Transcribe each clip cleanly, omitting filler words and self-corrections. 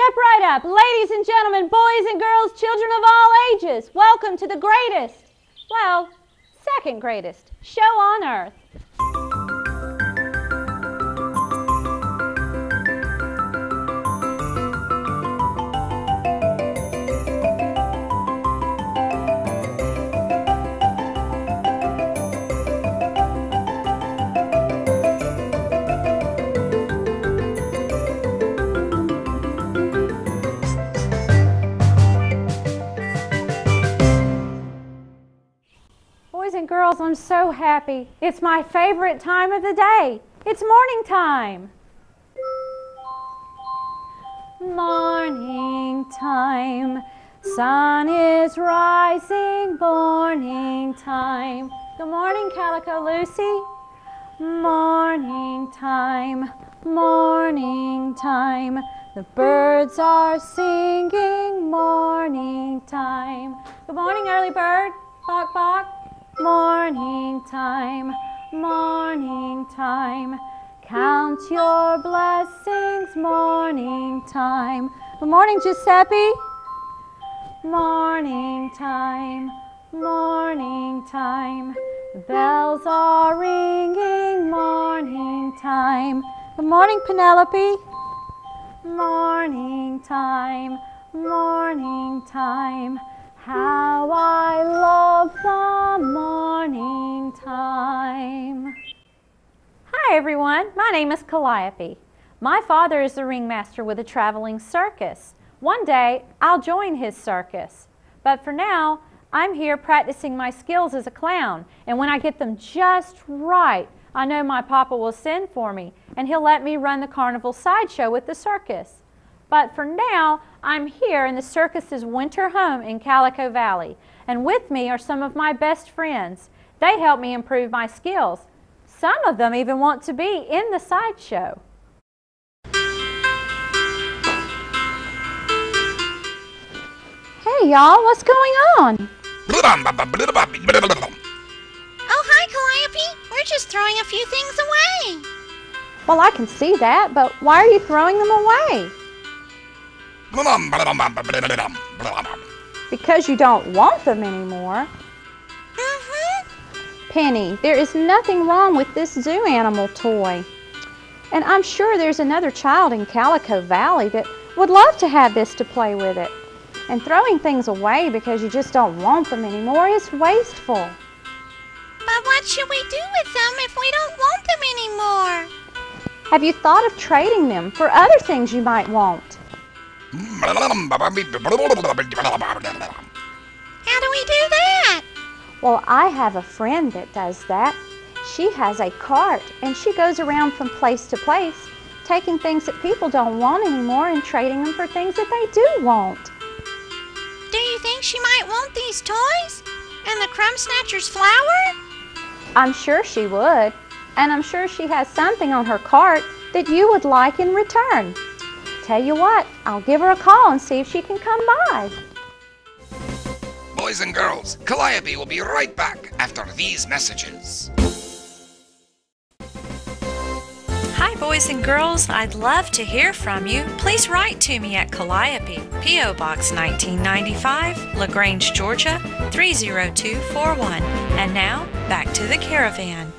Step right up, ladies and gentlemen, boys and girls, children of all ages. Welcome to the greatest, well, second greatest show on earth. Boys and girls, I'm so happy. It's my favorite time of the day. It's morning time. Morning time. Sun is rising. Morning time. Good morning, Calico Lucy. Morning time. Morning time. The birds are singing. Morning time. Good morning, early bird. Bok, bok. Morning time, morning time, count your blessings, morning time. Good morning, Giuseppe. Morning time, morning time, the bells are ringing, morning time. Good morning, Penelope. Morning time, morning time. How I love the morning time. Hi everyone, my name is Calliope. My father is the ringmaster with a traveling circus. One day I'll join his circus. But for now, I'm here practicing my skills as a clown. And when I get them just right, I know my papa will send for me and he'll let me run the carnival sideshow with the circus. But for now, I'm here in the circus's winter home in Calico Valley. And with me are some of my best friends. They help me improve my skills. Some of them even want to be in the sideshow. Hey y'all, what's going on? Oh, hi Calliope. We're just throwing a few things away. Well, I can see that, but why are you throwing them away? Because you don't want them anymore. Penny, there is nothing wrong with this zoo animal toy. And I'm sure there's another child in Calico Valley that would love to have this to play with it. And throwing things away because you just don't want them anymore is wasteful. But what should we do with them if we don't want them anymore? Have you thought of trading them for other things you might want? How do we do that? Well, I have a friend that does that. She has a cart and she goes around from place to place taking things that people don't want anymore and trading them for things that they do want. Do you think she might want these toys? And the crumb snatcher's flour? I'm sure she would. And I'm sure she has something on her cart that you would like in return. Tell you what, I'll give her a call and see if she can come by. Boys and girls, Calliope will be right back after these messages. Hi boys and girls, I'd love to hear from you. Please write to me at Calliope, P.O. Box 1995, LaGrange, Georgia 30241. And now, back to the caravan.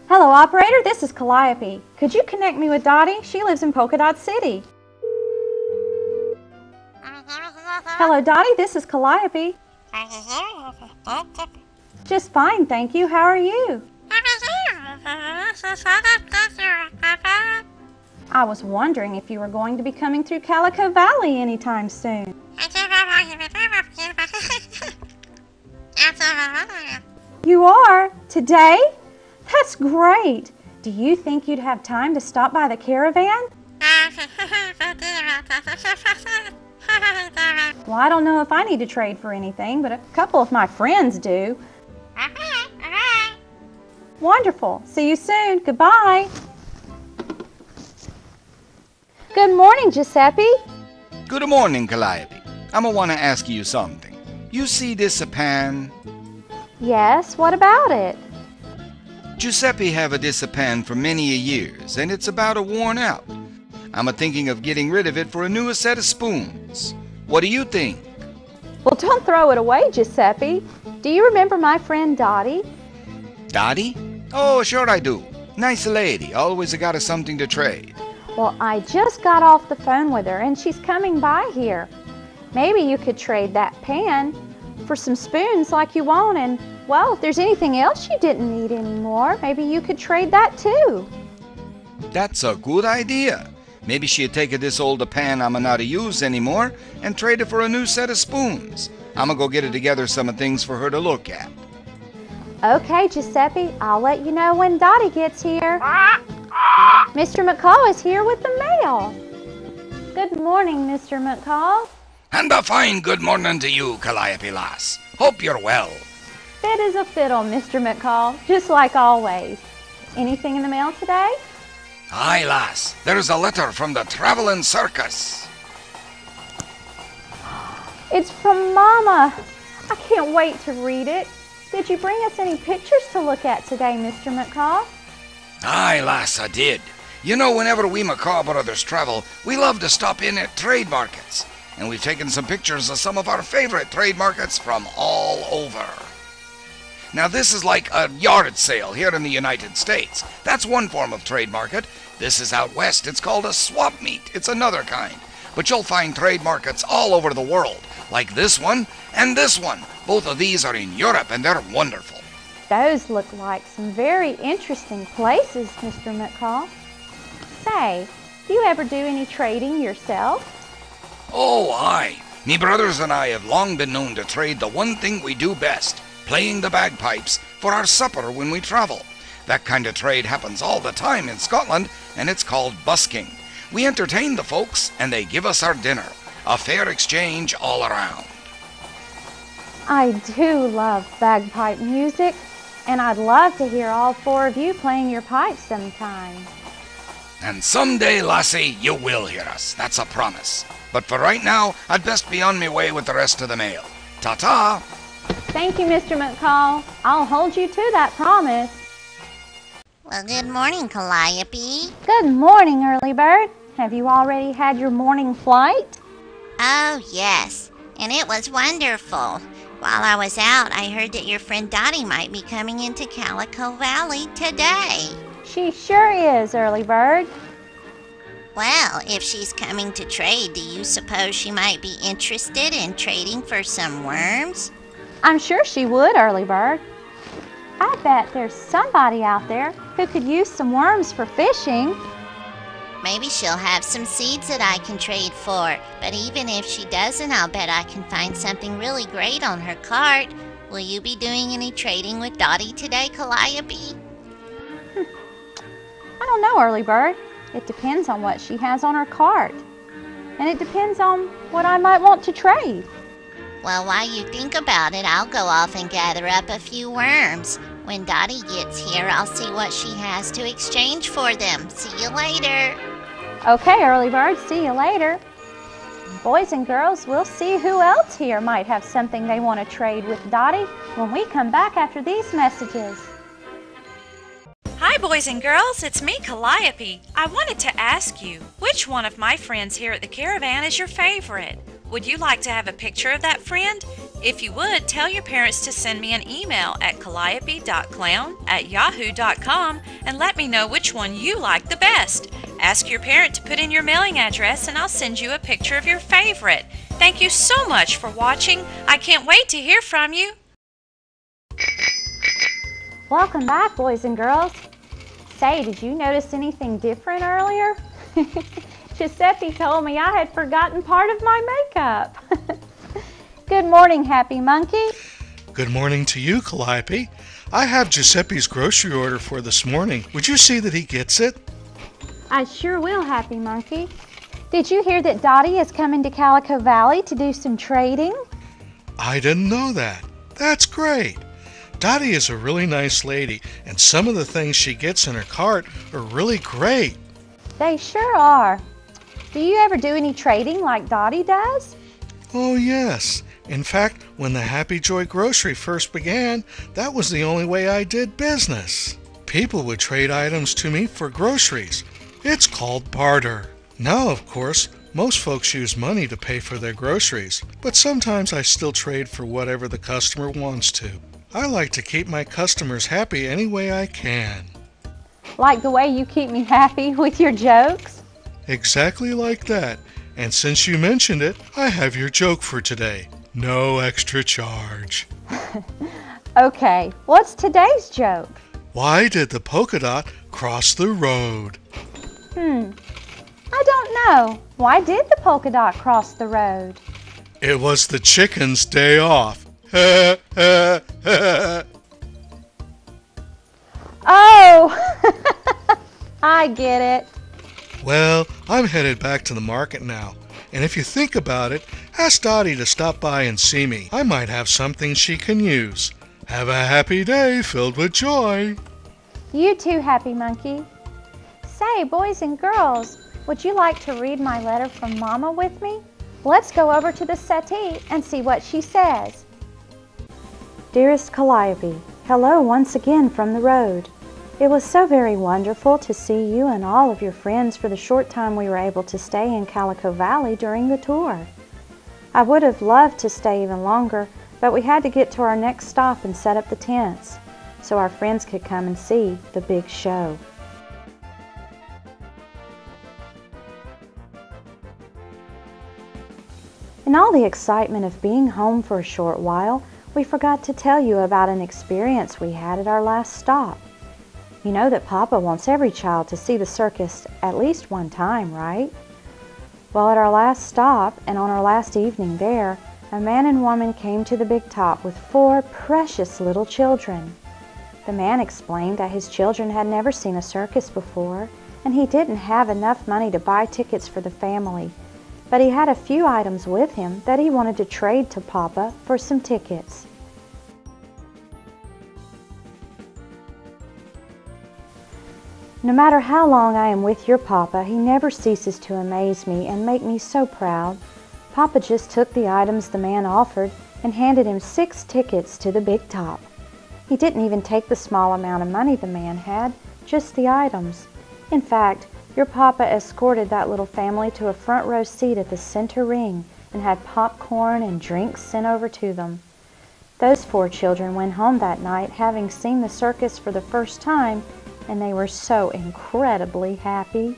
Hello, operator. This is Calliope. Could you connect me with Dottie? She lives in Polka Dot City. Hello, Dottie. This is Calliope. Just fine, thank you. How are you? I was wondering if you were going to be coming through Calico Valley anytime soon. You are? Today? That's great. Do you think you'd have time to stop by the caravan? Well, I don't know if I need to trade for anything, but a couple of my friends do. Wonderful. See you soon. Goodbye. Good morning, Giuseppe. Good morning, Calliope. I'ma wanna ask you something. You see this pan? Yes, what about it? Giuseppe have a this pan for many a years, and it's about a worn out. I'm a-thinking of getting rid of it for a new set of spoons. What do you think? Well, don't throw it away, Giuseppe. Do you remember my friend Dottie? Dottie? Oh, sure I do. Nice lady, always got us something to trade. Well, I just got off the phone with her and she's coming by here. Maybe you could trade that pan for some spoons like you want, and, well, if there's anything else you didn't need anymore, maybe you could trade that too. That's a good idea. Maybe she'd take this old pan I'm not to use anymore and trade it for a new set of spoons. I'ma go get it together some things for her to look at. Okay, Giuseppe, I'll let you know when Dottie gets here. Mr. McCall is here with the mail. Good morning, Mr. McCall. And a fine good morning to you, Calliope lass. Hope you're well. Fit as a fiddle, Mr. McCall, just like always. Anything in the mail today? Aye, lass, there's a letter from the traveling circus. It's from Mama. I can't wait to read it. Did you bring us any pictures to look at today, Mr. McCall? Aye, lass, I did. You know, whenever we McCaw brothers travel, we love to stop in at trade markets. And we've taken some pictures of some of our favorite trade markets from all over. Now, this is like a yard sale here in the United States. That's one form of trade market. This is out west. It's called a swap meet. It's another kind. But you'll find trade markets all over the world, like this one and this one. Both of these are in Europe, and they're wonderful. Those look like some very interesting places, Mr. McCall. Say, do you ever do any trading yourself? Oh, aye. Me brothers and I have long been known to trade the one thing we do best, playing the bagpipes for our supper when we travel. That kind of trade happens all the time in Scotland, and it's called busking. We entertain the folks, and they give us our dinner. A fair exchange all around. I do love bagpipe music, and I'd love to hear all four of you playing your pipes sometime. And someday, lassie, you will hear us. That's a promise. But for right now, I'd best be on me way with the rest of the mail. Ta-ta! Thank you, Mr. McCall. I'll hold you to that promise. Well, good morning, Calliope. Good morning, Early Bird. Have you already had your morning flight? Oh, yes, and it was wonderful. While I was out, I heard that your friend Dottie might be coming into Calico Valley today. She sure is, Early Bird. Well, if she's coming to trade, do you suppose she might be interested in trading for some worms? I'm sure she would, Early Bird. I bet there's somebody out there who could use some worms for fishing. Maybe she'll have some seeds that I can trade for, but even if she doesn't, I'll bet I can find something really great on her cart. Will you be doing any trading with Dottie today, Calliope? I don't know, Early Bird. It depends on what she has on her cart. And it depends on what I might want to trade. Well, while you think about it, I'll go off and gather up a few worms. When Dottie gets here, I'll see what she has to exchange for them. See you later. Okay, Early Bird, see you later. Boys and girls, we'll see who else here might have something they want to trade with Dottie when we come back after these messages. Hi, boys and girls. It's me, Calliope. I wanted to ask you, which one of my friends here at the caravan is your favorite? Would you like to have a picture of that friend? If you would, tell your parents to send me an email at calliope.clown@yahoo.com and let me know which one you like the best. Ask your parent to put in your mailing address and I'll send you a picture of your favorite. Thank you so much for watching. I can't wait to hear from you. Welcome back, boys and girls. Say, did you notice anything different earlier? Giuseppe told me I had forgotten part of my makeup. Good morning, Happy Monkey. Good morning to you, Calliope. I have Giuseppe's grocery order for this morning. Would you see that he gets it? I sure will, Happy Monkey. Did you hear that Dottie is coming to Calico Valley to do some trading? I didn't know that. That's great. Dottie is a really nice lady, and some of the things she gets in her cart are really great. They sure are. Do you ever do any trading like Dottie does? Oh, yes. In fact, when the Happy Joy Grocery first began, that was the only way I did business. People would trade items to me for groceries. It's called barter. Now, of course, most folks use money to pay for their groceries, but sometimes I still trade for whatever the customer wants to. I like to keep my customers happy any way I can. Like the way you keep me happy with your jokes? Exactly like that. And since you mentioned it, I have your joke for today. No extra charge. Okay, what's today's joke? Why did the polka dot cross the road? I don't know. Why did the polka dot cross the road? It was the chicken's day off. Oh, I get it. Well, I'm headed back to the market now. And if you think about it, ask Dottie to stop by and see me. I might have something she can use. Have a happy day filled with joy. You too, Happy Monkey. Say, boys and girls, would you like to read my letter from Mama with me? Let's go over to the settee and see what she says. Dearest Calliope, hello once again from the road. It was so very wonderful to see you and all of your friends for the short time we were able to stay in Calico Valley during the tour. I would have loved to stay even longer, but we had to get to our next stop and set up the tents so our friends could come and see the big show. In all the excitement of being home for a short while, we forgot to tell you about an experience we had at our last stop. You know that Papa wants every child to see the circus at least one time, right? Well, at our last stop and on our last evening there, a man and woman came to the big top with 4 precious little children. The man explained that his children had never seen a circus before, and he didn't have enough money to buy tickets for the family, but he had a few items with him that he wanted to trade to Papa for some tickets. No matter how long I am with your Papa, he never ceases to amaze me and make me so proud. Papa just took the items the man offered and handed him 6 tickets to the big top. He didn't even take the small amount of money the man had, just the items. In fact, your Papa escorted that little family to a front row seat at the center ring and had popcorn and drinks sent over to them. Those 4 children went home that night having seen the circus for the first time, and they were so incredibly happy.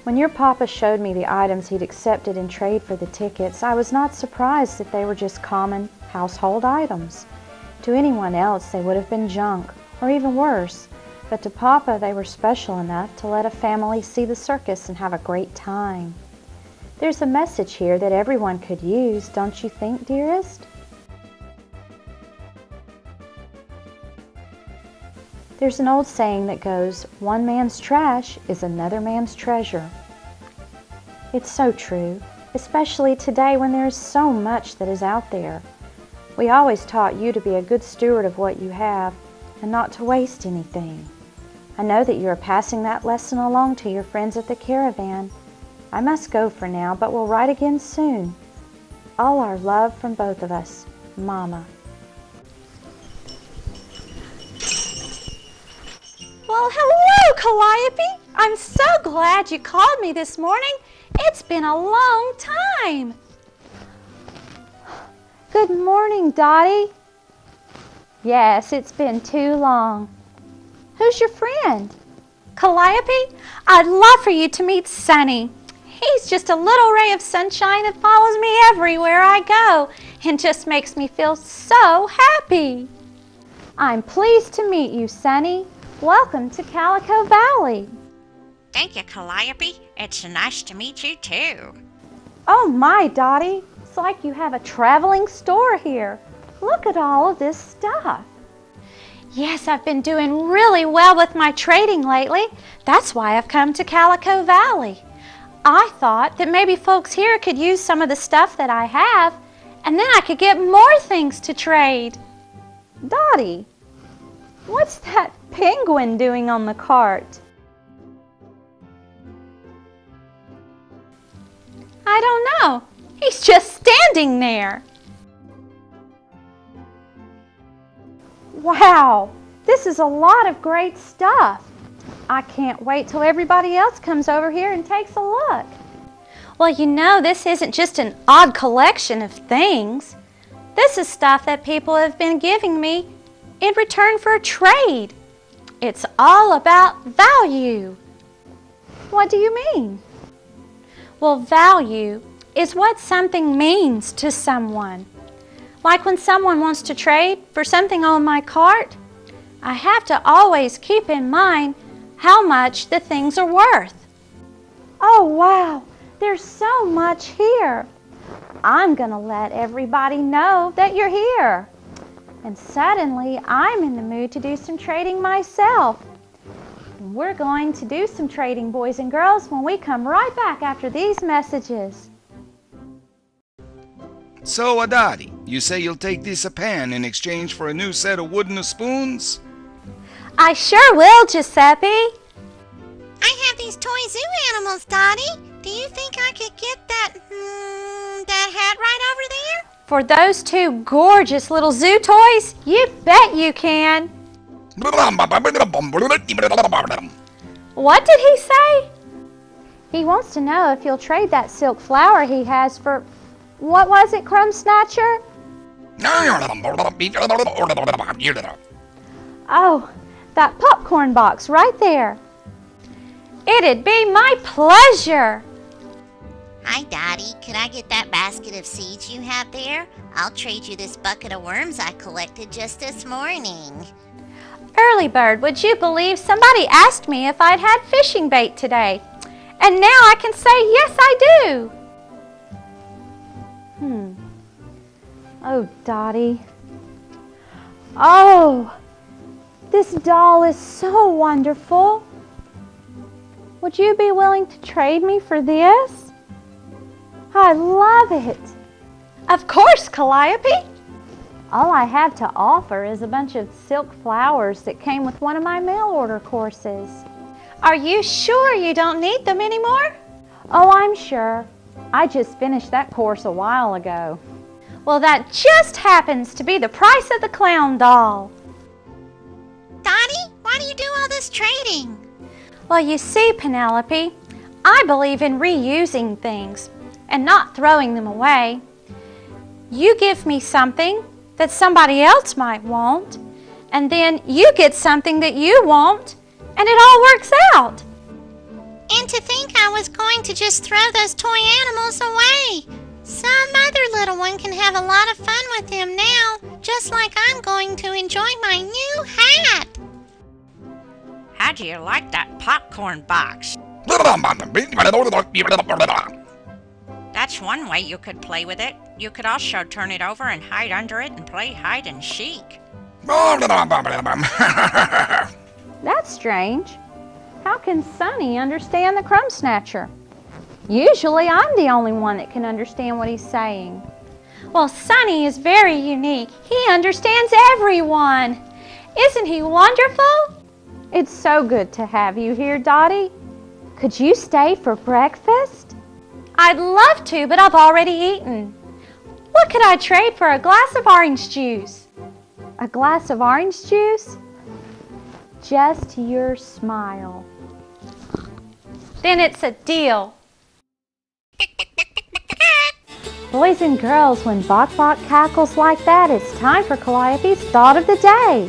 When your Papa showed me the items he'd accepted in trade for the tickets, I was not surprised that they were just common household items. To anyone else, they would have been junk, or even worse, but to Papa they were special enough to let a family see the circus and have a great time. There's a message here that everyone could use, don't you think, dearest? There's an old saying that goes, "One man's trash is another man's treasure." It's so true, especially today when there is so much that is out there. We always taught you to be a good steward of what you have and not to waste anything. I know that you are passing that lesson along to your friends at the caravan. I must go for now, but we'll write again soon. All our love from both of us, Mama. Well, hello, Calliope. I'm so glad you called me this morning. It's been a long time. Good morning, Dottie. Yes, it's been too long. Who's your friend? Calliope, I'd love for you to meet Sunny. He's just a little ray of sunshine that follows me everywhere I go and just makes me feel so happy. I'm pleased to meet you, Sunny. Welcome to Calico Valley. Thank you, Calliope. It's nice to meet you, too. Oh my, Dottie. It's like you have a traveling store here. Look at all of this stuff. Yes, I've been doing really well with my trading lately. That's why I've come to Calico Valley. I thought that maybe folks here could use some of the stuff that I have, and then I could get more things to trade. Dottie, what's that penguin doing on the cart? I don't know. He's just standing there. Wow, this This is a lot of great stuff. I can't wait till everybody else comes over here and takes a look. Well, you know, this isn't just an odd collection of things. This is stuff that people have been giving me in return for a trade. It's all about value. What do you mean? Well, value is what something means to someone. Like when someone wants to trade for something on my cart, I have to always keep in mind how much the things are worth. Oh, wow, there's so much here. I'm gonna let everybody know that you're here. And suddenly, I'm in the mood to do some trading myself. And we're going to do some trading, boys and girls, when we come right back after these messages. So, Dottie, you say you'll take this pan in exchange for a new set of wooden spoons? I sure will, Giuseppe. I have these toy zoo animals, Dottie. Do you think I could get that hat right over there? For those two gorgeous little zoo toys, you bet you can. What did he say? He wants to know if you'll trade that silk flower he has for, what was it, Crumb Snatcher? Oh, that popcorn box right there. It'd be my pleasure. Hi, Dottie. Could I get that basket of seeds you have there? I'll trade you this bucket of worms I collected just this morning. Early bird, would you believe somebody asked me if I'd had fishing bait today? And now I can say yes, I do. Oh, Dottie. Oh, this doll is so wonderful. Would you be willing to trade me for this? I love it. Of course, Calliope. All I have to offer is a bunch of silk flowers that came with one of my mail order courses. Are you sure you don't need them anymore? Oh, I'm sure. I just finished that course a while ago. Well, that just happens to be the price of the clown doll. Dottie, why do you do all this trading? Well, you see, Penelope, I believe in reusing things and not throwing them away. You give me something that somebody else might want, and then you get something that you want, and it all works out. And to think I was going to just throw those toy animals away. Some other little one can have a lot of fun with them now, just like I'm going to enjoy my new hat. How do you like that popcorn box? That's one way you could play with it. You could also turn it over and hide under it and play hide and seek. That's strange. How can Sonny understand the Crumb Snatcher? Usually I'm the only one that can understand what he's saying. Well, Sonny is very unique. He understands everyone. Isn't he wonderful? It's so good to have you here, Dottie. Could you stay for breakfast? I'd love to, but I've already eaten. What could I trade for a glass of orange juice? A glass of orange juice? Just your smile. Then it's a deal. Boys and girls, when Bok Bok cackles like that, it's time for Calliope's Thought of the Day.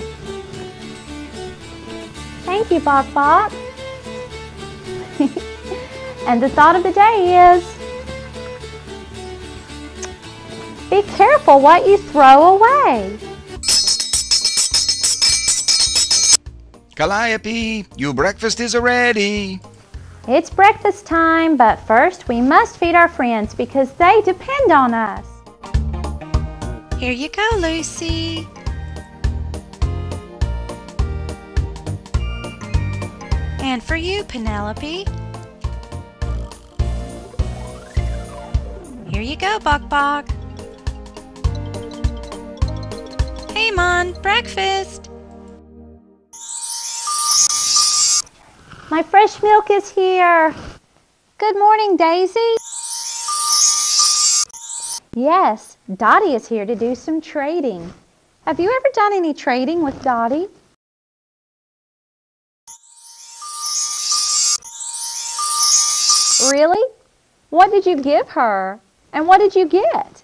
Thank you, Bok Bok. And the thought of the day is, be careful what you throw away. Calliope, your breakfast is ready. It's breakfast time, but first we must feed our friends because they depend on us. Here you go, Lucy. And for you, Penelope. Here you go, Bok Bok. Hey, Mon, breakfast. My fresh milk is here. Good morning, Daisy. Yes, Dottie is here to do some trading. Have you ever done any trading with Dottie? Really? What did you give her? And what did you get?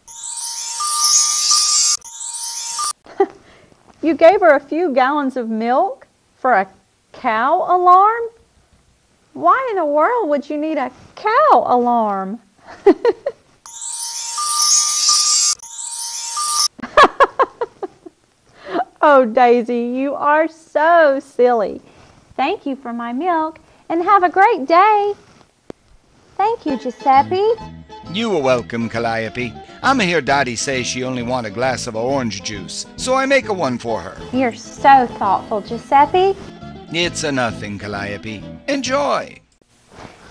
You gave her a few gallons of milk for a cow alarm? Why in the world would you need a cow alarm? Oh, Daisy, you are so silly. Thank you for my milk, and have a great day. Thank you, Giuseppe. You are welcome, Calliope. I'ma hear Dottie say she only want a glass of orange juice, so I make a one for her. You're so thoughtful, Giuseppe. It's a nothing, Calliope. Enjoy!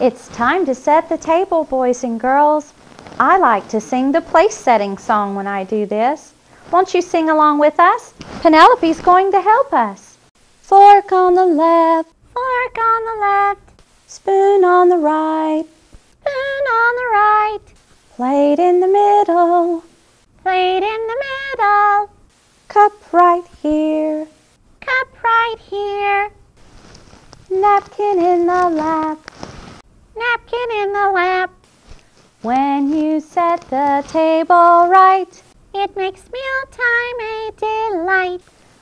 It's time to set the table, boys and girls. I like to sing the place-setting song when I do this. Won't you sing along with us? Penelope's going to help us. Fork on the left, fork on the left, spoon on the right, spoon on the right, plate in the middle, plate in the middle, cup right here, cup right here, napkin in the lap, napkin in the lap. When you set the table right, it makes mealtime a delight.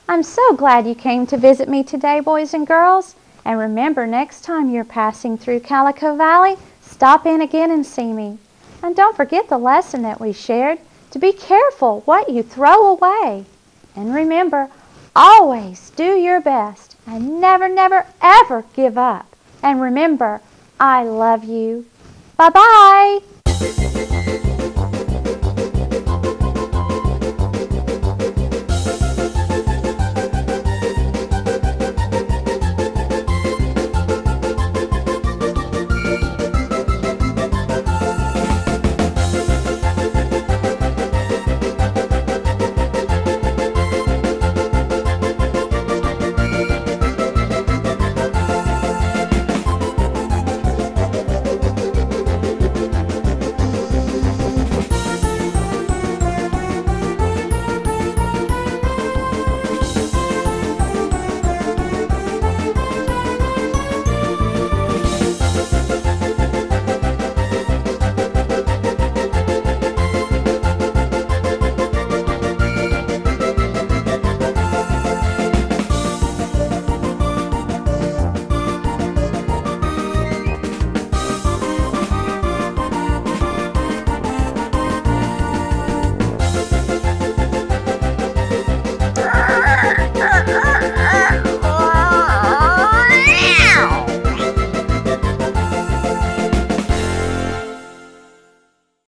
I'm so glad you came to visit me today, boys and girls. And remember, next time you're passing through Calico Valley, stop in again and see me. And don't forget the lesson that we shared, to be careful what you throw away. And remember, always do your best and never, never, ever give up. And remember, I love you. Bye-bye.